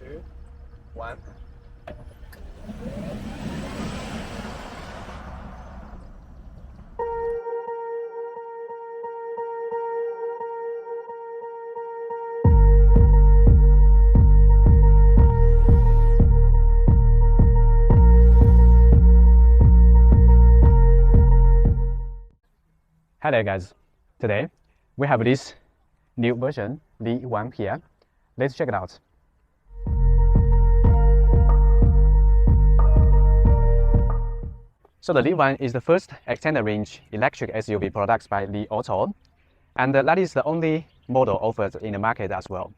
2, 1. Hi there guys, today we have this new version, the one here. Let's check it out. So the Li1 is the first extended range electric SUV products by Li Auto, and that is the only model offered in the market as well.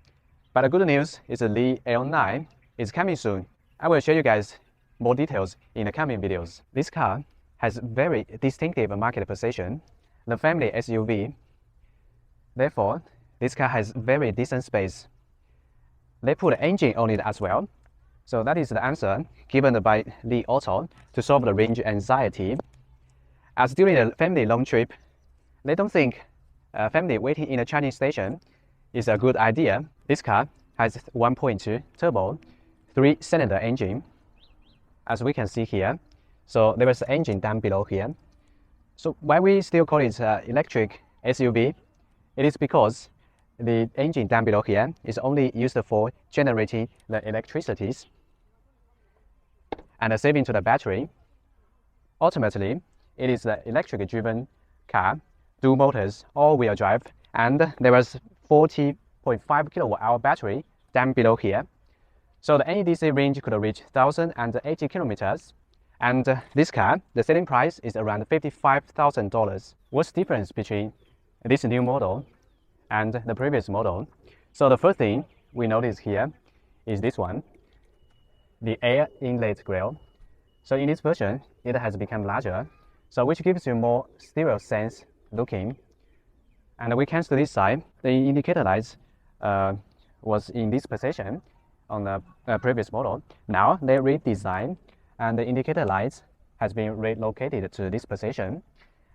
But the good news is the Li L9 is coming soon. I will show you guys more details in the coming videos. This car has very distinctive market position, the family SUV. Therefore, this car has very decent space. They put an engine on it as well. So that is the answer given by Li Auto to solve the range anxiety. As during a family long trip, they don't think a family waiting in a charging station is a good idea. This car has 1.2 turbo, 3-cylinder engine, as we can see here. So there is an engine down below here. So why we still call it electric SUV? It is because the engine down below here is only used for generating the electricity and saving to the battery. Ultimately, it is an electric-driven car, dual motors, all-wheel drive, and there is 40.5 kilowatt-hour battery down below here. So the NEDC range could reach 1,080 kilometers. And this car, the selling price is around $55,000. What's the difference between this new model and the previous model? So the first thing we notice here is this one, the air inlet grille. So in this version, it has become larger, so which gives you more stereo sense looking. And we can see this side, the indicator lights was in this position on the previous model. Now they redesigned, and the indicator lights has been relocated to this position.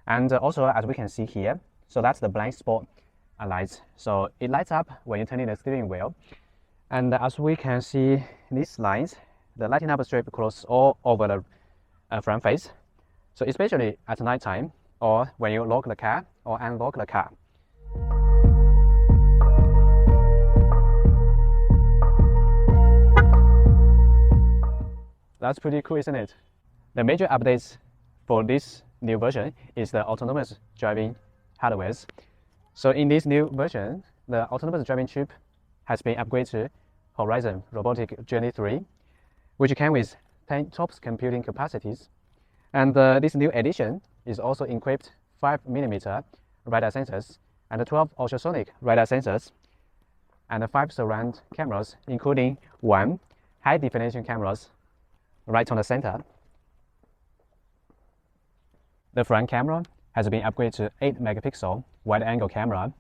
And also, as we can see here, so that's the blind spot lights. So it lights up when you turn in the steering wheel. And as we can see, these lights, the lighting up strip cross all over the front face. So especially at night time, or when you lock the car or unlock the car. That's pretty cool, isn't it? The major updates for this new version is the autonomous driving hardware. So in this new version, the autonomous driving chip has been upgraded to Horizon Robotic Journey 3, which came with 10 TOPS computing capacities. And this new edition is also equipped 5mm radar sensors and 12 ultrasonic radar sensors and 5 surround cameras, including 1 high-definition cameras right on the center. The front camera has been upgraded to 8 megapixel wide-angle camera,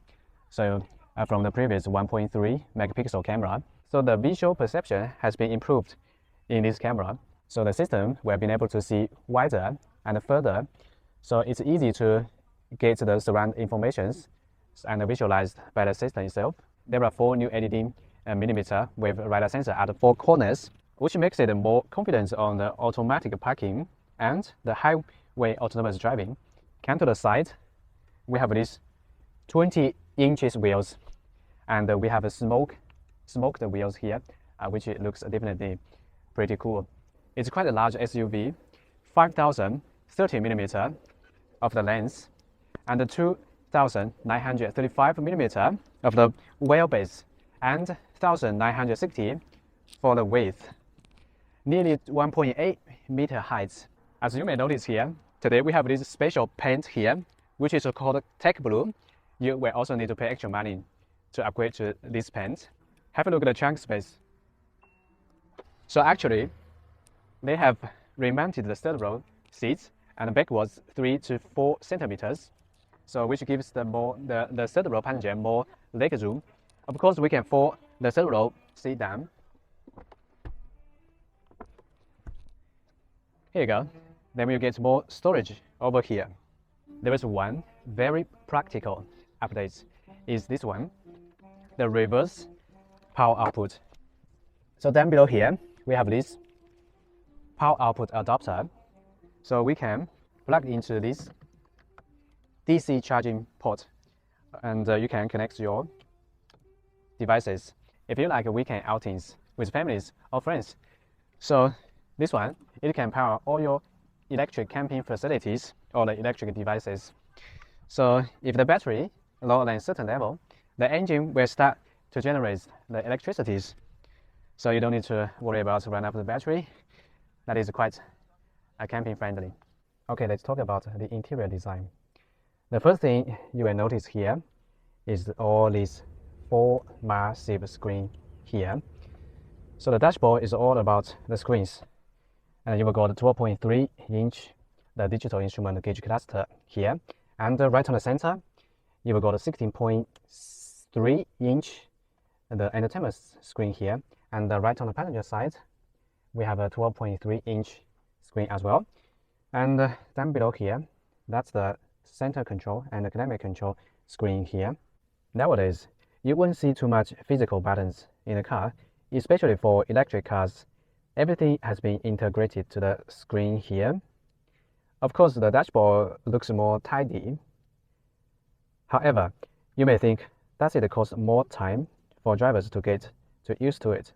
so from the previous 1.3 megapixel camera. So the visual perception has been improved in this camera. So the system will be able to see wider and further, so it's easy to get the surround informations and visualized by the system itself. There are 4 new LED millimeter wave radar sensor at the 4 corners, which makes it more confident on the automatic parking and the highway autonomous driving. Come to the side, we have these 20 inches wheels, and we have a smoked wheels here, which looks definitely pretty cool. It's quite a large SUV, 5,030mm of the length, and 2,935mm of the wheelbase, and 1,960 for the width. Nearly 1.8 meter height. As you may notice here, today we have this special paint here, which is called Tech Blue. You will also need to pay extra money to upgrade to this paint. Have a look at the trunk space. So actually, they have remounted the third row seats and backwards 3 to 4 centimeters, so which gives the third row passenger more leg room. Of course, we can fold the third row seat down. Here you go. Then we'll get more storage over here. There is one very practical update, is this one, the reverse power output. So down below here, we have this power output adapter. So we can plug into this DC charging port, and you can connect your devices if you like weekend outings with families or friends. So this one, it can power all your electric camping facilities or the electric devices. So if the battery lower than a certain level, the engine will start to generate the electricities. So you don't need to worry about run up the battery. That is quite camping friendly. Okay, let's talk about the interior design. The first thing you will notice here is all these 4 massive screens here. So the dashboard is all about the screens. And you will got 12.3 inch the digital instrument gauge cluster here. And right on the center, you will got a 16.3 inch the entertainment screen here. And right on the passenger side, we have a 12.3 inch screen as well. And down below here, that's the center control and the climate control screen here. Nowadays, you won't see too much physical buttons in the car, especially for electric cars. Everything has been integrated to the screen here. Of course, the dashboard looks more tidy. However, you may think, does it cost more time for drivers to get used to it?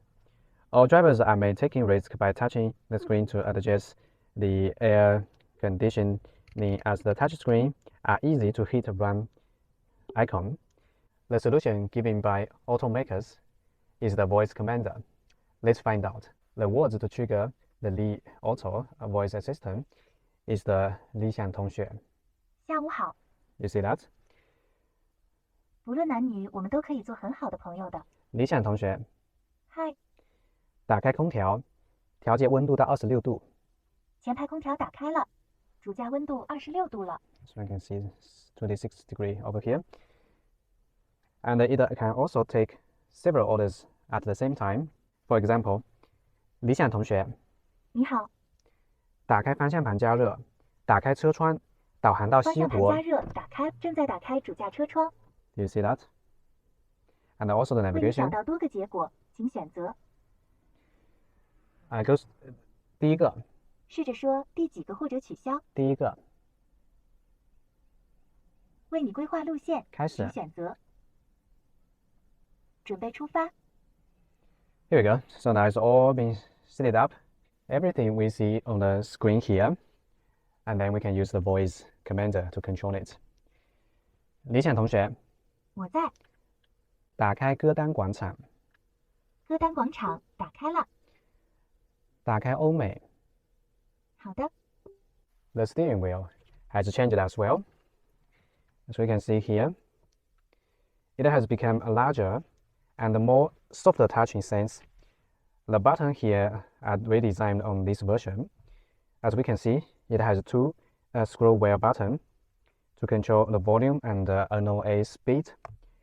Or drivers may taking risk by touching the screen to adjust the air conditioning, as the touch screen are easy to hit one icon. The solution given by automakers is the voice commander. Let's find out. The words to trigger the Li Auto voice assistant is the 理想同学. 下午好。 You see that? 不论男女，我们都可以做很好的朋友的。理想同学，嗨，打开空调，调节温度到26度。前排空调打开了，主驾温度26度了。 So I can see 26 degree over here. And it can also take several orders at the same time. For example, 理想同学，你好，打开方向盘加热，打开车窗，导航到方西湖。向盘加热，正在打开主驾车窗。 Do you see that? And also the 为你找 navigation. 到多个结果，请选择。 Goes 第一个，试着说第几个或者取消。第一个，为你规划路线，开始请。选择。准备出发。 Here we go. So now it's all been set up. Everything we see on the screen here. And then we can use the voice commander to control it. 理想同学，我在打开歌单广场，歌单广场打开了。打开欧美。好的， The steering wheel has changed as well. As we can see here, it has become larger and more softer touch in sense. The button here are redesigned on this version. As we can see, it has 2 scroll wheel buttons to control the volume and NOA speed.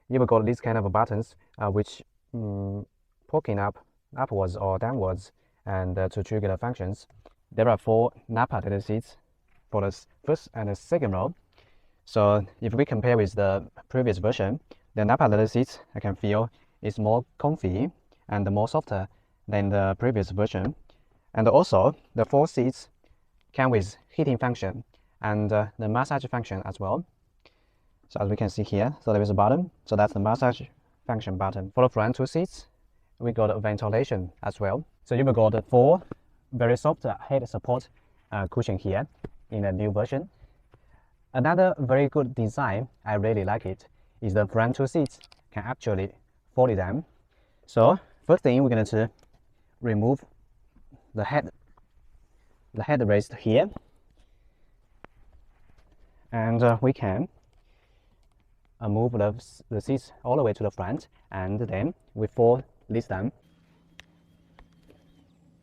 You've got these kind of buttons which poking upwards or downwards and to trigger the functions. There are 4 Napa leather seats for the first and the second row. So if we compare with the previous version, the Napa leather seats I can feel is more comfy and more softer than the previous version. And also the 4 seats come with heating function and the massage function as well. So as we can see here, so there is a button, so that's the massage function button. For the front 2 seats, we got a ventilation as well. So you've got 4 very soft head support cushion here in the new version. Another very good design, I really like it, is the front 2 seats can actually fold down. So first thing we're going to remove the headrest here, and we can move the seats all the way to the front, and then we fold this down.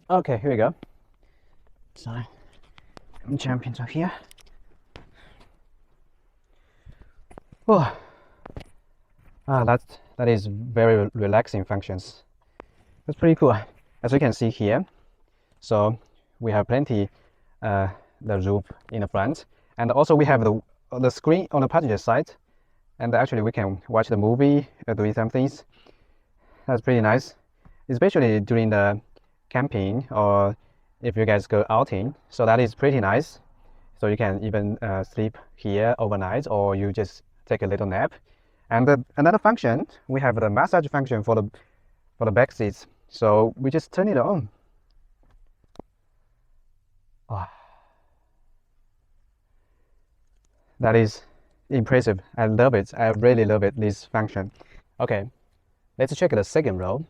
Okay, here we go. So I'm jump into here. Oh, that is very relaxing functions. That's pretty cool. As you can see here, so we have plenty the roof in the front, and also we have the screen on the passenger side, and actually we can watch the movie, doing some things. That's pretty nice. especially during the camping or if you guys go outing. So that is pretty nice. So you can even sleep here overnight, or you just take a little nap. And another function, we have the massage function for the back seats. So we just turn it on. Wow. That is impressive. I love it. I really love it, this function. Okay, let's check the second row.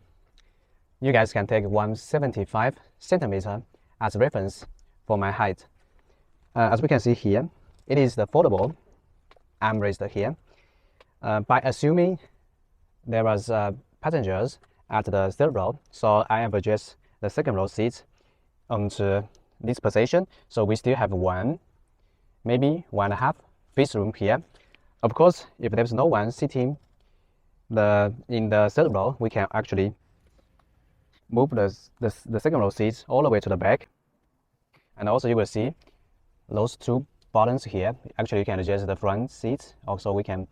You guys can take 175 centimeter as reference for my height. As we can see here, it is the foldable armrest here. By assuming there was passengers at the third row, so I have adjusted the second row seats onto this position. So we still have maybe 1.5 feet room here. Of course, if there's no one sitting in the third row, we can actually move the second row seats all the way to the back. And also you will see those two buttons here. Actually, you can adjust the front seats. Also, we can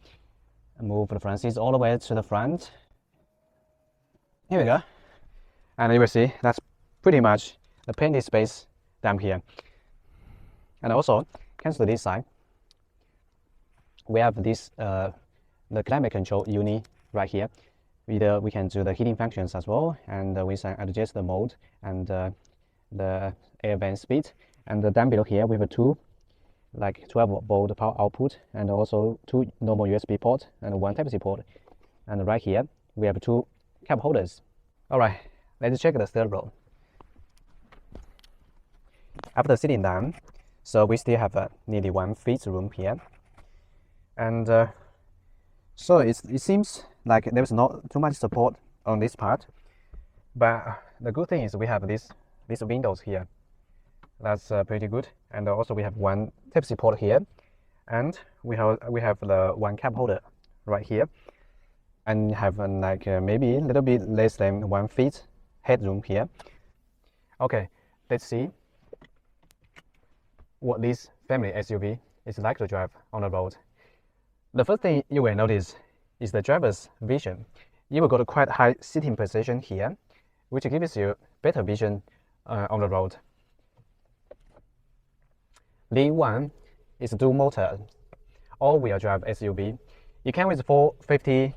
move the front seats all the way to the front. Here we go. And you will see that's pretty much the plenty space down here. And also, cancel this side. We have this the climate control unit right here. We can do the heating functions as well, and we can adjust the mode and the air vent speed. And down below here, we have two 12-volt power output, and also two normal USB ports and one Type-C port. And right here, we have two cup holders. All right, let's check the third row. After sitting down, so we still have nearly 1 feet room here. And so it seems like there's not too much support on this part. But the good thing is we have these windows here. That's pretty good. And also we have one Type-C port here, and we have the one cup holder right here, and have maybe a little bit less than 1 feet headroom here. Okay, let's see what this family SUV is like to drive on the road. The first thing you will notice is the driver's vision. You will go to quite high sitting position here, which gives you better vision on the road. The one is a dual motor, all-wheel drive SUV. It comes with 450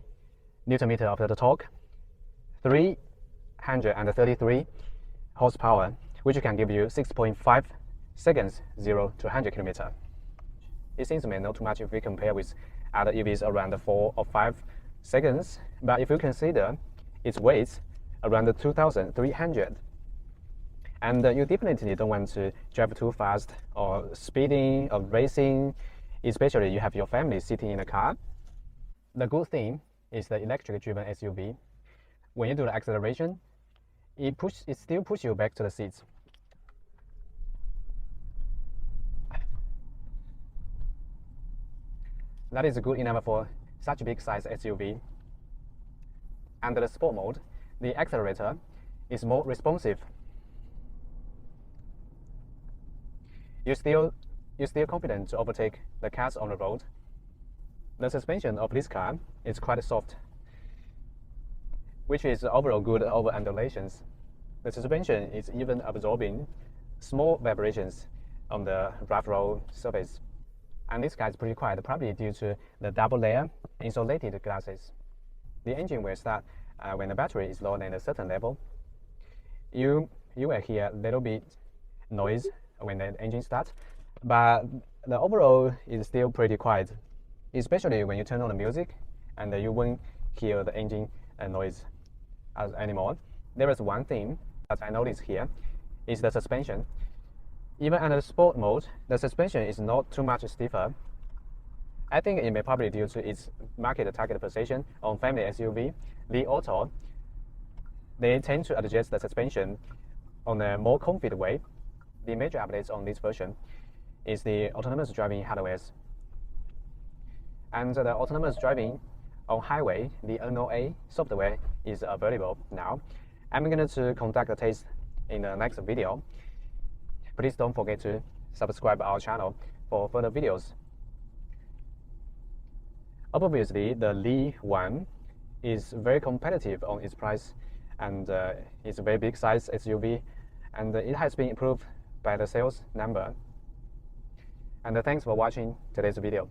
Nm of the torque, 333 horsepower, which can give you 6.5 seconds 0 to 100 km. It seems may not too much if we compare with other EVs around 4 or 5 seconds, but if you consider its weight around 2,300, and you definitely don't want to drive too fast or speeding or racing, especially you have your family sitting in a car. The good thing is the electric-driven SUV. When you do the acceleration, it still pushes you back to the seats. That is good enough for such a big size SUV. Under the sport mode, the accelerator is more responsive. You're still confident to overtake the cars on the road. The suspension of this car is quite soft, which is overall good over undulations. The suspension is even absorbing small vibrations on the rough road surface. And this car is pretty quiet, probably due to the double layer insulated glasses. The engine will start when the battery is lower than a certain level. You will hear a little bit noise when the engine starts, but the overall is still pretty quiet, especially when you turn on the music and you won't hear the engine noise anymore. There is one thing that I noticed here is the suspension. Even under sport mode, the suspension is not too much stiffer. I think it may probably due to its market target position on family SUV. The Auto, they tend to adjust the suspension on a more comfortable way. The major updates on this version is the autonomous driving hardware. And the autonomous driving on highway, the NOA software is available now. I'm going to conduct a test in the next video. Please don't forget to subscribe our channel for further videos. Obviously, the Li one is very competitive on its price, and it's a very big size SUV, and it has been improved by the sales number. And thanks for watching today's video.